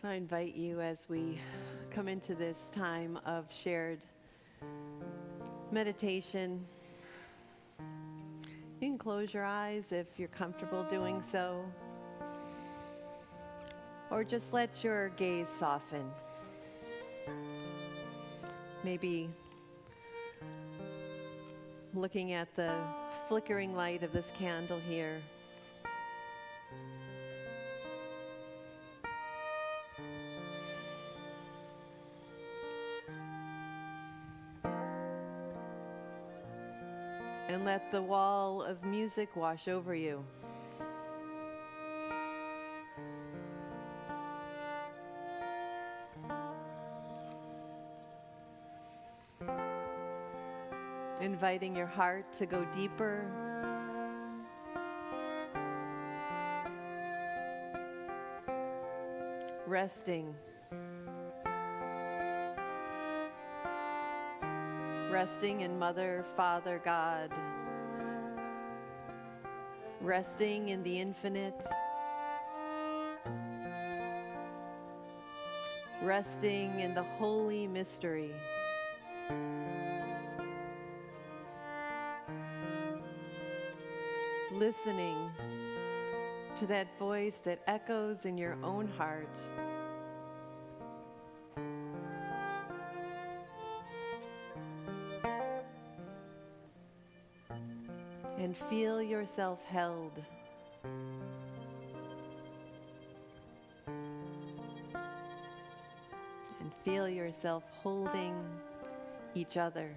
So I invite you as we come into this time of shared meditation. You can close your eyes if you're comfortable doing so, or just let your gaze soften. Maybe looking at the flickering light of this candle here. And let the wall of music wash over you. Inviting your heart to go deeper. Resting. Resting in Mother, Father, God. Resting in the infinite. Resting in the holy mystery. Listening to that voice that echoes in your own heart. And feel yourself held. And feel yourself holding each other.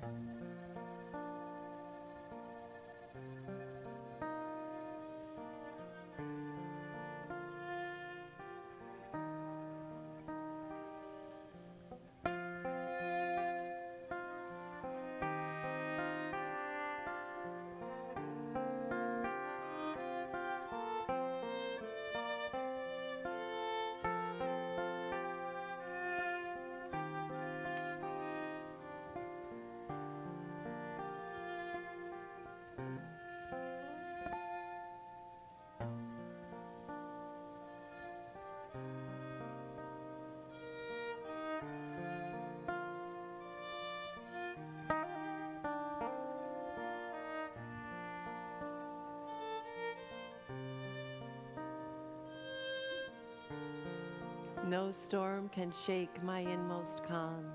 No storm can shake my inmost calm.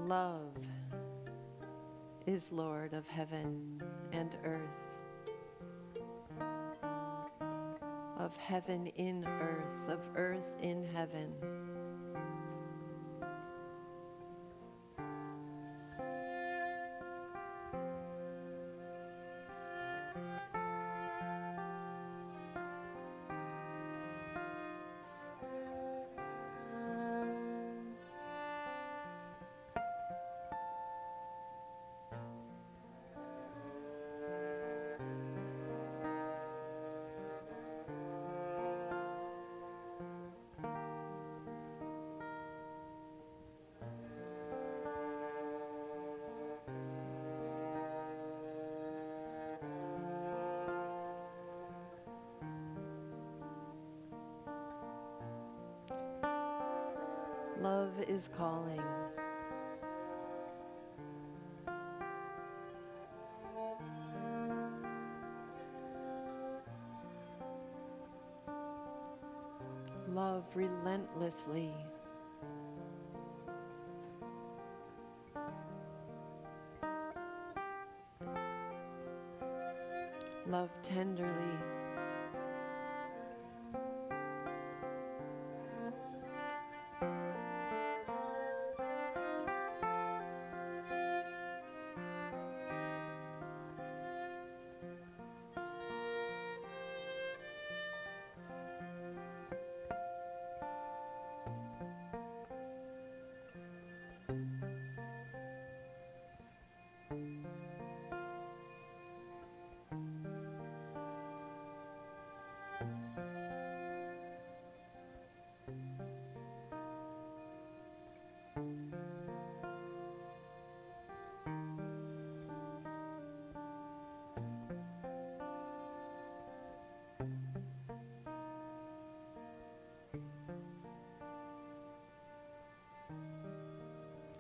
Love is Lord of heaven and earth. Of heaven in earth, of earth in heaven. Love is calling. Love relentlessly. Love tenderly.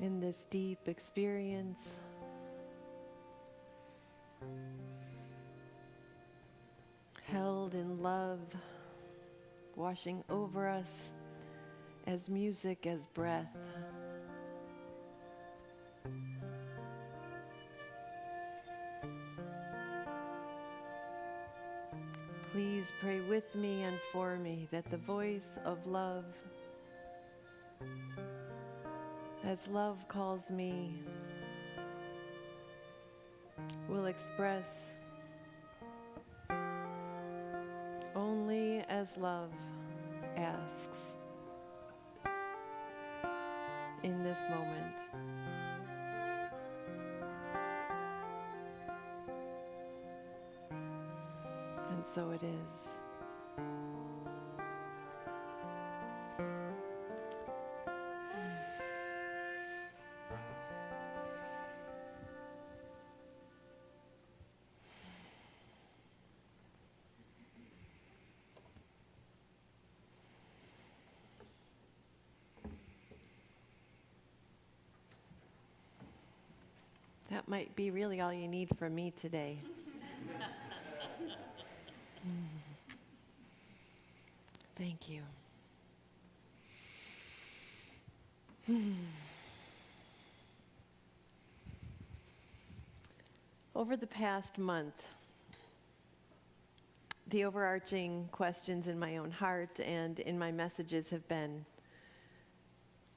In this deep experience, held in love, washing over us as music, as breath. Please pray with me and for me that the voice of love, as love calls me, will express only as love asks in this moment. And so it is. That might be really all you need from me today. Thank you. Over the past month, the overarching questions in my own heart and in my messages have been,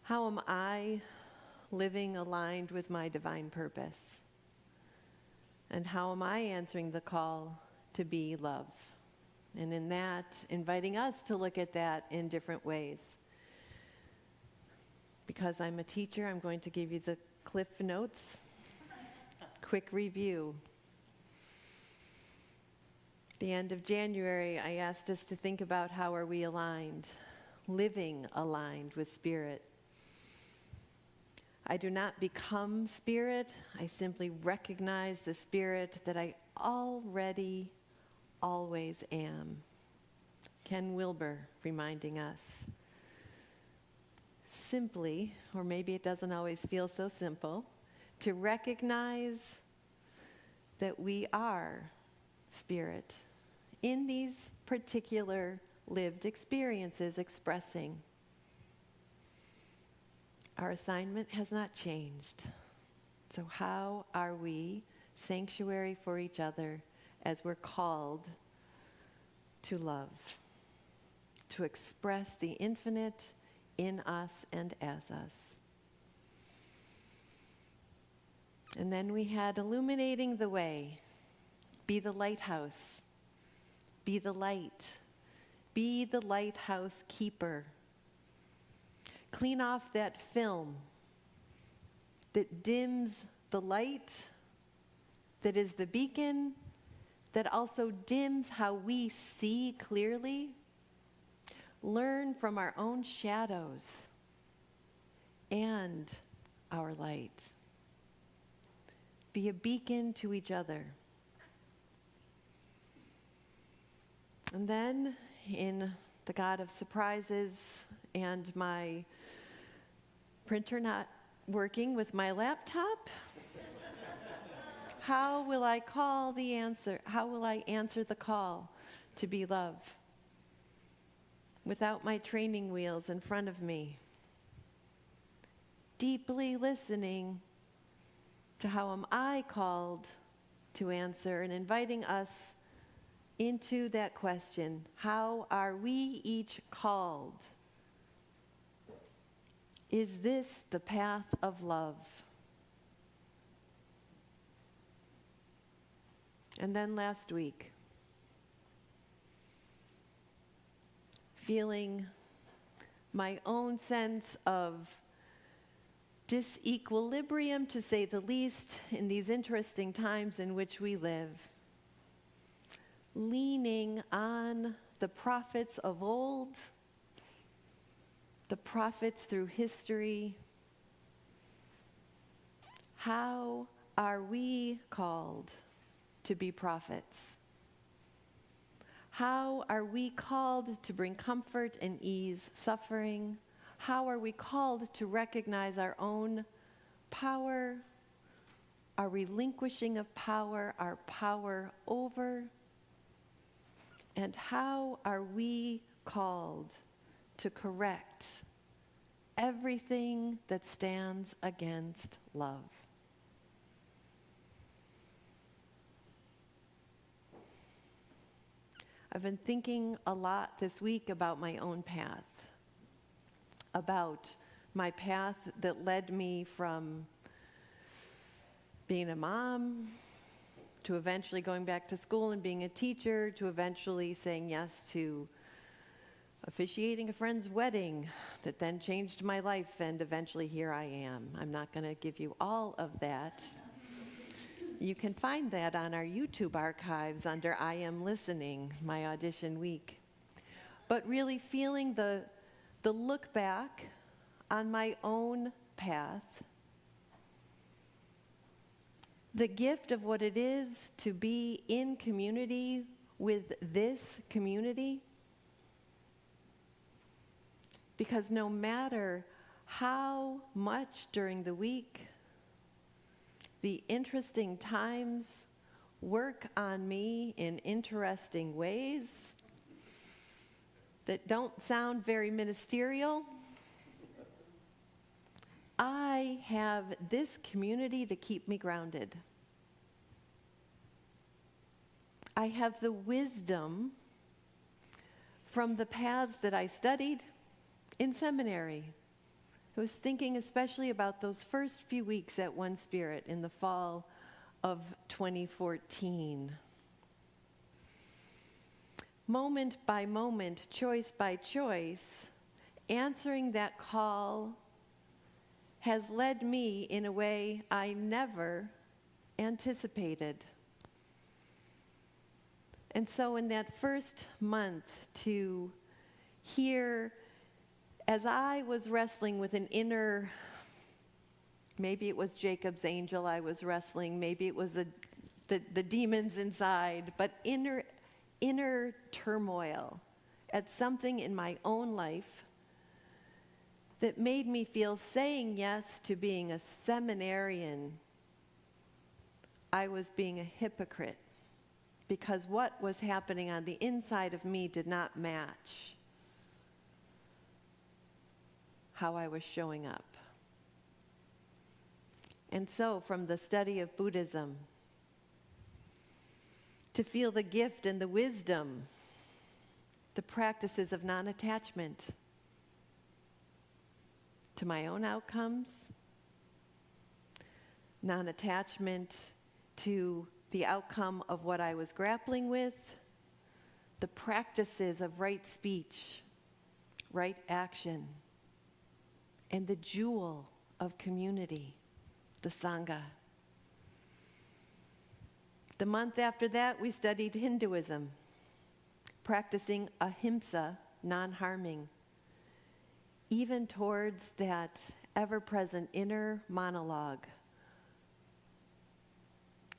how am I living aligned with my divine purpose? And how am I answering the call to be love? And in that, inviting us to look at that in different ways. Because I'm a teacher, I'm going to give you the Cliff Notes. Quick review. The end of January, I asked us to think about how are we aligned, living aligned with Spirit. I do not become Spirit, I simply recognize the Spirit that I already always am. Ken Wilber reminding us. Simply, or maybe it doesn't always feel so simple, to recognize that we are Spirit in these particular lived experiences expressing. Our assignment has not changed. So how are we sanctuary for each other as we're called to love, to express the infinite in us and as us? And then we had illuminating the way. Be the lighthouse. Be the light. Be the lighthouse keeper. Clean off that film that dims the light, that is the beacon, that also dims how we see clearly. Learn from our own shadows and our light. Be a beacon to each other. And then, in the God of surprises and my printer not working with my laptop, how will I call the answer? How will I answer the call to be love without my training wheels in front of me? Deeply listening to how am I called to answer, and inviting us into that question. How are we each called? Is this the path of love? And then last week, feeling my own sense of disequilibrium, to say the least, in these interesting times in which we live. Leaning on the prophets of old, the prophets through history, How are we called to be prophets? How are we called to bring comfort and ease suffering? How are we called to recognize our own power, our relinquishing of power, our power over? And how are we called to correct everything that stands against love? I've been thinking a lot this week about my own path, about my path that led me from being a mom to eventually going back to school and being a teacher, to eventually saying yes to officiating a friend's wedding that then changed my life, and eventually here I am. I'm not going to give you all of that. You can find that on our YouTube archives under I Am Listening, my audition week. But really feeling the look back on my own path, the gift of what it is to be in community with this community. Because no matter how much during the week the interesting times work on me in interesting ways that don't sound very ministerial, I have this community to keep me grounded. I have the wisdom from the paths that I studied in seminary. I was thinking especially about those first few weeks at One Spirit in the fall of 2014. Moment by moment, choice by choice, answering that call has led me in a way I never anticipated. And so in that first month, to hear, as I was wrestling with an inner, maybe it was Jacob's angel I was wrestling, maybe it was the demons inside, but inner turmoil at something in my own life that made me feel saying yes to being a seminarian, I was being a hypocrite, because what was happening on the inside of me did not match how I was showing up. And so from the study of Buddhism, to feel the gift and the wisdom, the practices of non-attachment to my own outcomes, non-attachment to the outcome of what I was grappling with, the practices of right speech, right action, and the jewel of community, the Sangha. The month after that, we studied Hinduism, practicing ahimsa, non-harming, even towards that ever-present inner monologue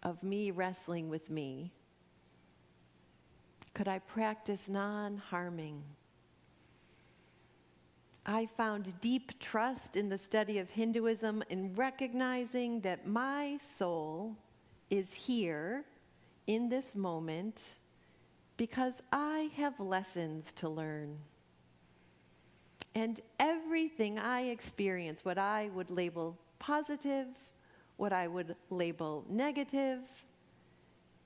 of me wrestling with me. Could I practice non-harming? I found deep trust in the study of Hinduism in recognizing that my soul is here in this moment because I have lessons to learn. And everything I experience, what I would label positive, what I would label negative,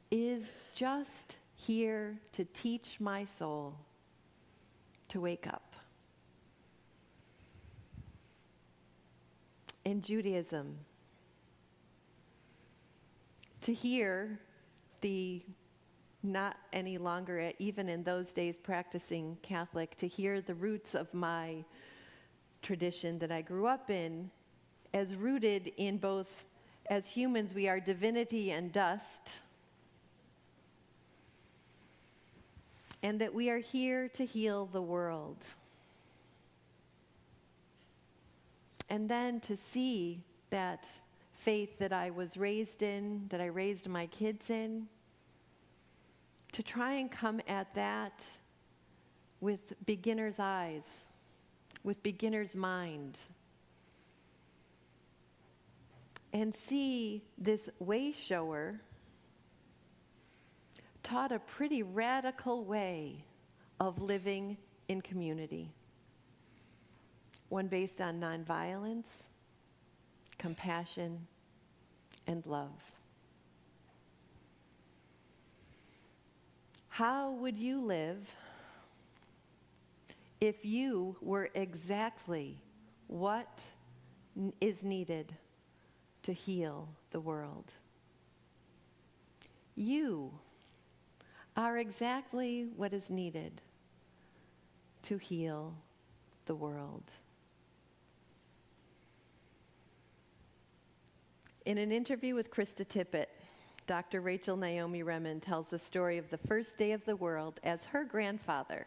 is just here to teach my soul to wake up. In Judaism, to hear the not any longer, even in those days practicing Catholic, to hear the roots of my tradition that I grew up in as rooted in both, as humans we are divinity and dust, and that we are here to heal the world. And then to see that faith that I was raised in, that I raised my kids in, to try and come at that with beginner's eyes, with beginner's mind, and see this way shower taught a pretty radical way of living in community. One based on nonviolence, compassion, and love. How would you live if you were exactly what is needed to heal the world? You are exactly what is needed to heal the world. In an interview with Krista Tippett, Dr. Rachel Naomi Remen tells the story of the first day of the world as her grandfather,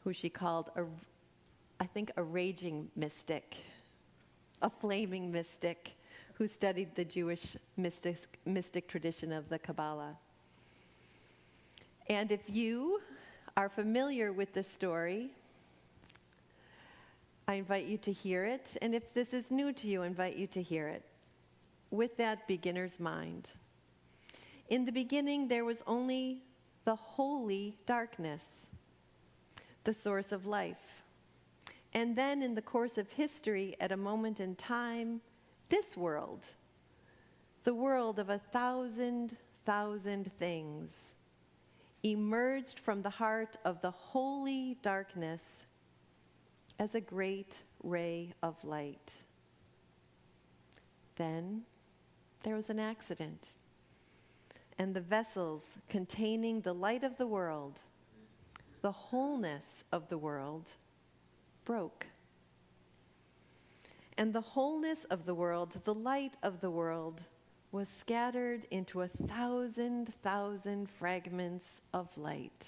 who she called a raging mystic, a flaming mystic, who studied the Jewish mystic tradition of the Kabbalah. And if you are familiar with this story, I invite you to hear it. And if this is new to you, I invite you to hear it with that beginner's mind. In the beginning, there was only the holy darkness, the source of life. And then in the course of history, at a moment in time, this world, the world of 1,000 things, emerged from the heart of the holy darkness as a great ray of light. Then there was an accident, and the vessels containing the light of the world, the wholeness of the world, broke. And the wholeness of the world, the light of the world, was scattered into 1,000 fragments of light.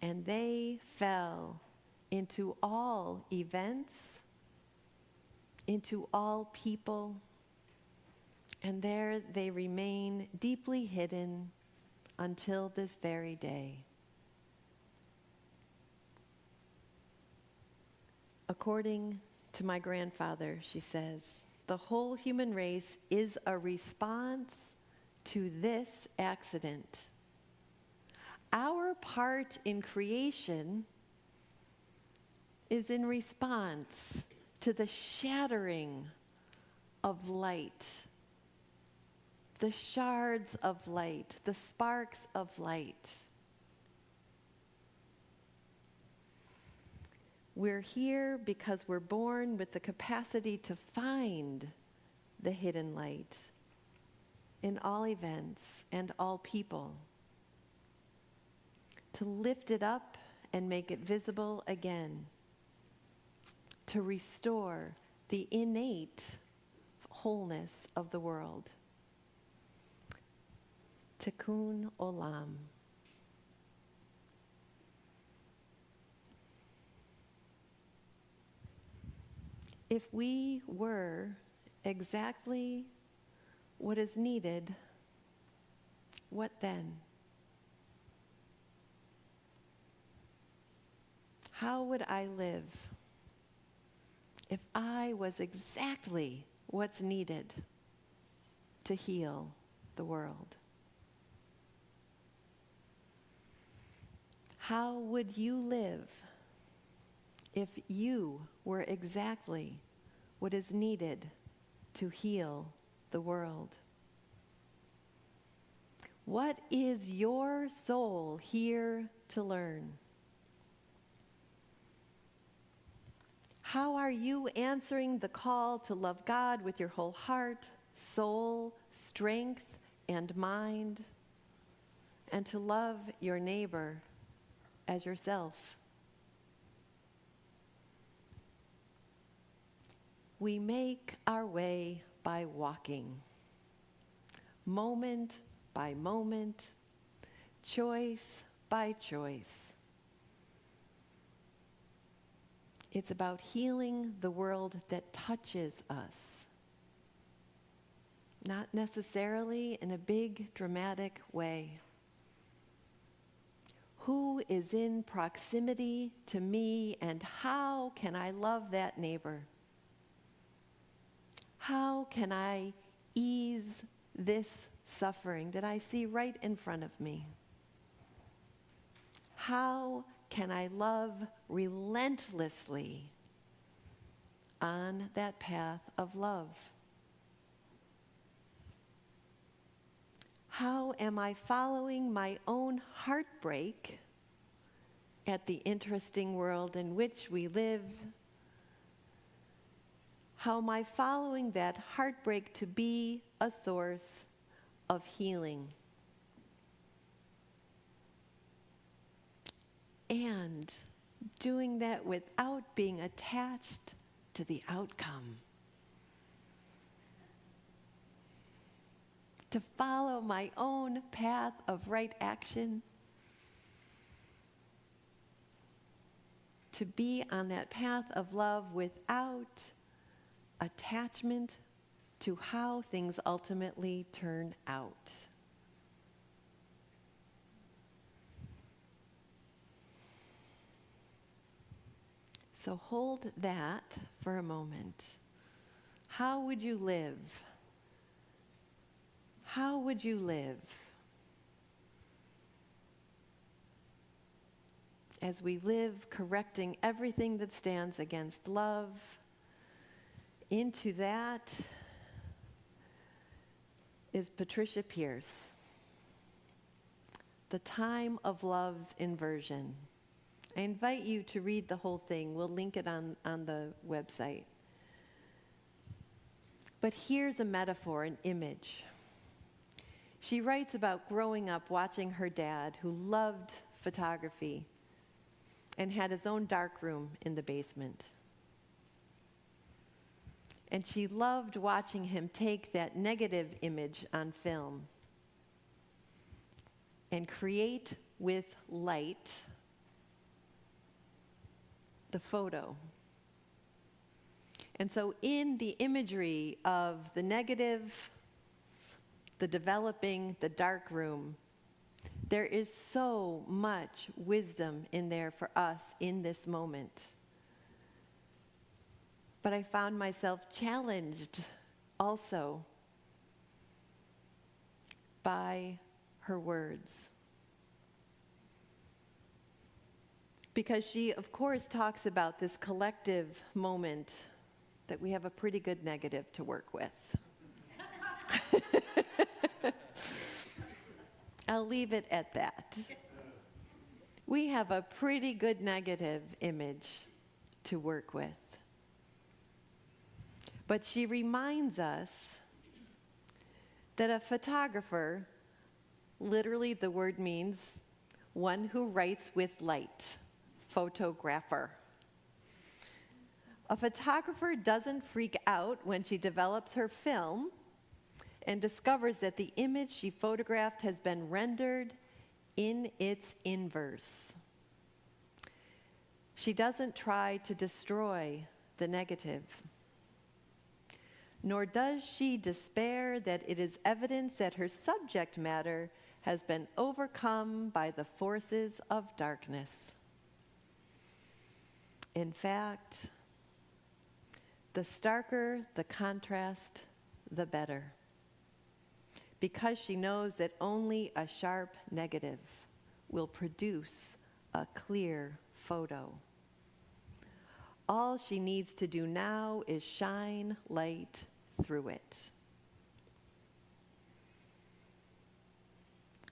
And they fell into all events, into all people, and there they remain deeply hidden until this very day. According to my grandfather, she says, the whole human race is a response to this accident. Our part in creation is in response to the shattering of light, the shards of light, the sparks of light. We're here because we're born with the capacity to find the hidden light in all events and all people, to lift it up and make it visible again, to restore the innate wholeness of the world. Tikkun Olam. If we were exactly what is needed, what then? How would I live if I was exactly what's needed to heal the world? How would you live if you were exactly what is needed to heal the world? What is your soul here to learn? How are you answering the call to love God with your whole heart, soul, strength, and mind, and to love your neighbor as yourself? We make our way by walking, moment by moment, choice by choice. It's about healing the world that touches us. Not necessarily in a big, dramatic way. Who is in proximity to me, and how can I love that neighbor? How can I ease this suffering that I see right in front of me? How can I love relentlessly on that path of love? How am I following my own heartbreak at the interesting world in which we live? How am I following that heartbreak to be a source of healing? And doing that without being attached to the outcome. To follow my own path of right action. To be on that path of love without attachment to how things ultimately turn out. So hold that for a moment. How would you live? How would you live as we live correcting everything that stands against love? Into that is Patricia Pierce, The Time of Love's Inversion. I invite you to read the whole thing. We'll link it on the website. But here's a metaphor, an image. She writes about growing up watching her dad, who loved photography and had his own darkroom in the basement. And she loved watching him take that negative image on film and create with light the photo. And so in the imagery of the negative, the developing, the dark room, there is so much wisdom in there for us in this moment. But I found myself challenged also by her words. Because she, of course, talks about this collective moment that we have a pretty good negative to work with. I'll leave it at that. We have a pretty good negative image to work with. But she reminds us that a photographer, literally the word means one who writes with light, photographer. A photographer doesn't freak out when she develops her film and discovers that the image she photographed has been rendered in its inverse. She doesn't try to destroy the negative, nor does she despair that it is evidence that her subject matter has been overcome by the forces of darkness. In fact, the starker the contrast, the better. Because she knows that only a sharp negative will produce a clear photo. All she needs to do now is shine light through it.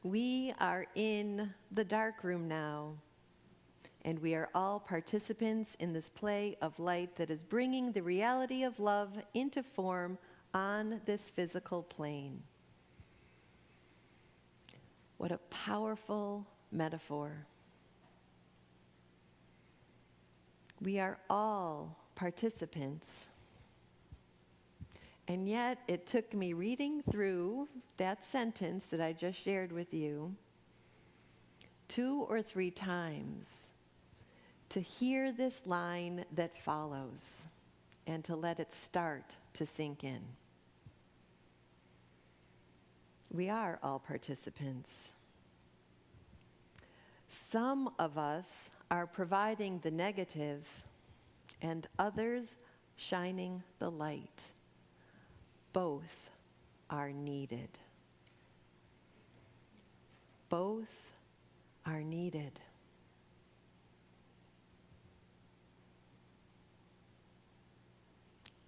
We are in the dark room now, and we are all participants in this play of light that is bringing the reality of love into form on this physical plane. What a powerful metaphor. We are all participants. And yet it took me reading through that sentence that I just shared with you 2 or 3 times to hear this line that follows and to let it start to sink in. We are all participants. Some of us are providing the negative and others shining the light. Both are needed. Both are needed.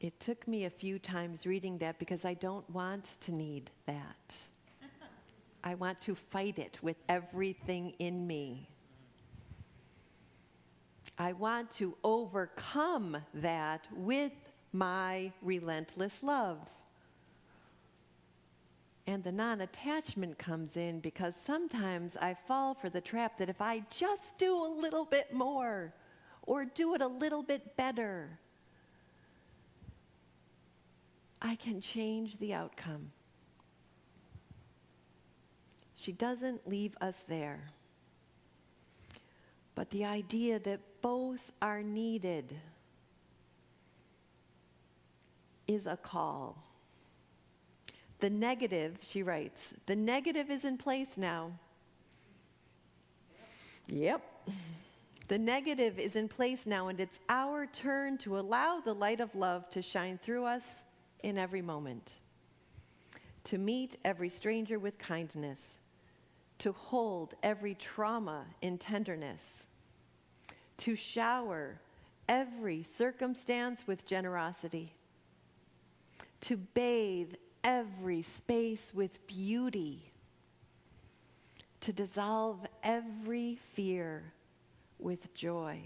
It took me a few times reading that because I don't want to need that. I want to fight it with everything in me. I want to overcome that with my relentless love. And the non-attachment comes in because sometimes I fall for the trap that if I just do a little bit more or do it a little bit better, I can change the outcome. She doesn't leave us there. But the idea that both are needed is a call. The negative, she writes, the negative is in place now. Yep. The negative is in place now, and it's our turn to allow the light of love to shine through us in every moment. To meet every stranger with kindness. To hold every trauma in tenderness. To shower every circumstance with generosity. To bathe every space with beauty. To dissolve every fear with joy.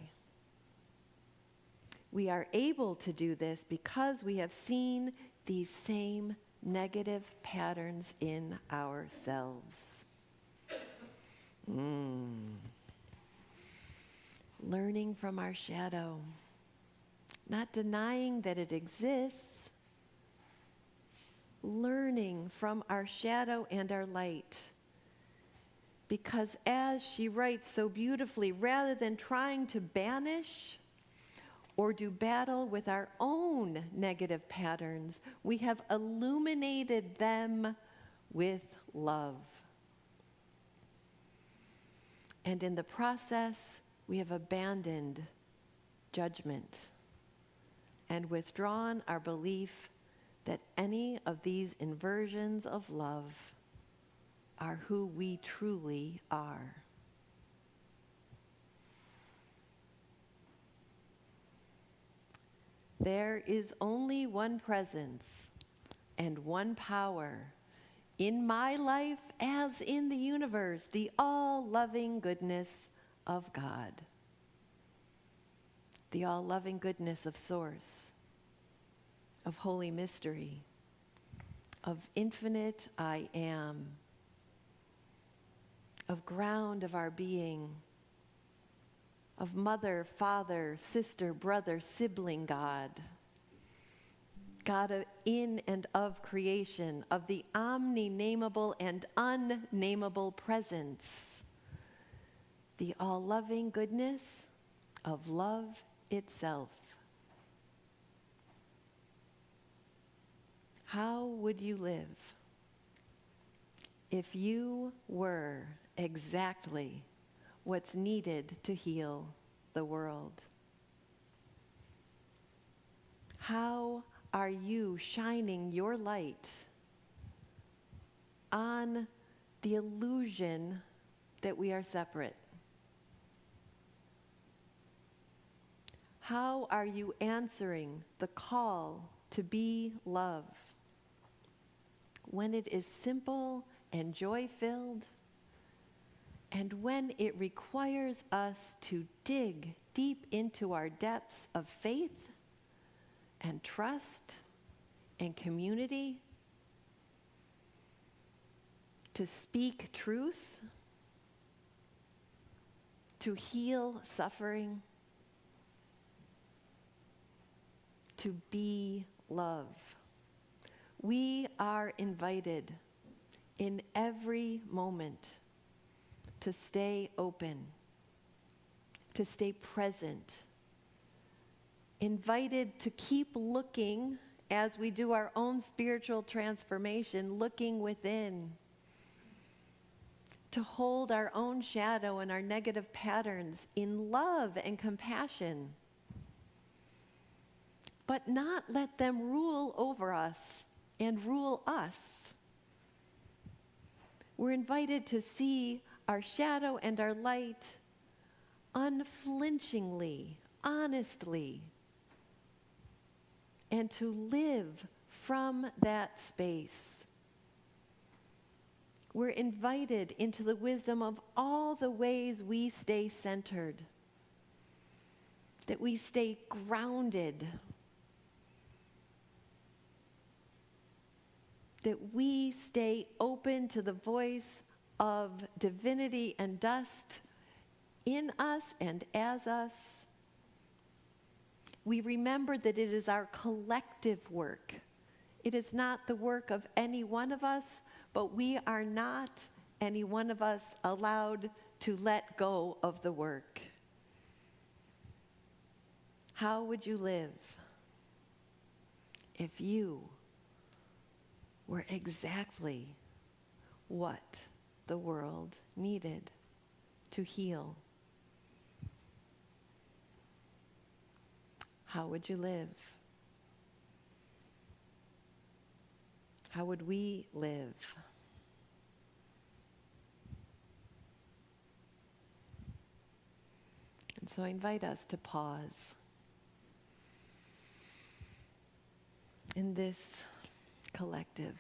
We are able to do this because we have seen these same negative patterns in ourselves. Learning from our shadow, not denying that it exists, learning from our shadow and our light. Because as she writes so beautifully, rather than trying to banish or do battle with our own negative patterns, we have illuminated them with love. And in the process, we have abandoned judgment and withdrawn our belief that any of these inversions of love are who we truly are. There is only one presence and one power in my life as in the universe, the all-loving goodness of God. The all-loving goodness of Source, of Holy Mystery, of infinite I Am, of ground of our being, of mother, father, sister, brother, sibling God, God in and of creation, of the omni-nameable and unnameable presence, the all-loving goodness of love itself. How would you live if you were exactly what's needed to heal the world? How are you shining your light on the illusion that we are separate? How are you answering the call to be love when it is simple and joy-filled, and when it requires us to dig deep into our depths of faith and trust and community, to speak truth, to heal suffering, to be love? We are invited in every moment to stay open, to stay present, invited to keep looking as we do our own spiritual transformation, looking within, to hold our own shadow and our negative patterns in love and compassion, but not let them rule over us and rule us. We're invited to see our shadow and our light unflinchingly, honestly, and to live from that space. We're invited into the wisdom of all the ways we stay centered, that we stay grounded, that we stay open to the voice of divinity and dust in us and as us. We remember that it is our collective work. It is not the work of any one of us, but we are not, any one of us, allowed to let go of the work. How would you live if you were exactly what the world needed to heal? How would you live? How would we live? And so I invite us to pause in this collective.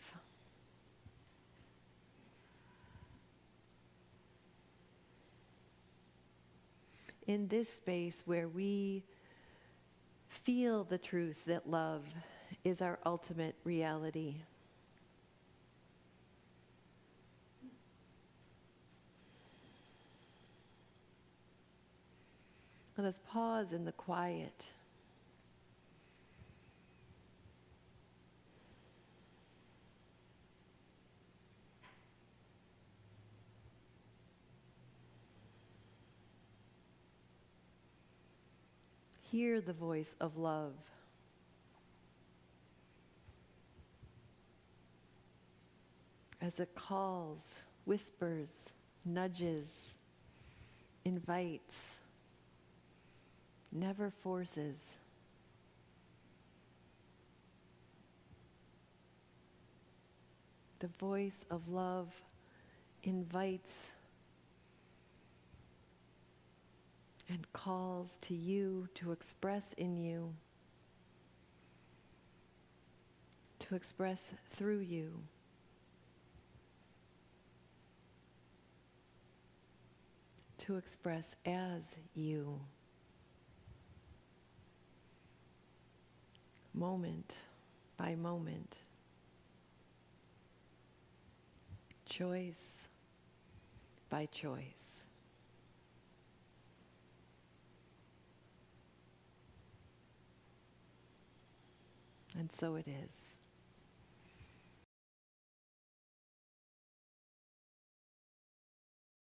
In this space where we feel the truth that love is our ultimate reality. Let us pause in the quiet. Hear the voice of love. As it calls, whispers, nudges, invites, never forces. The voice of love invites and calls to you to express in you, to express through you. To express as you. Moment by moment. Choice by choice. And so it is.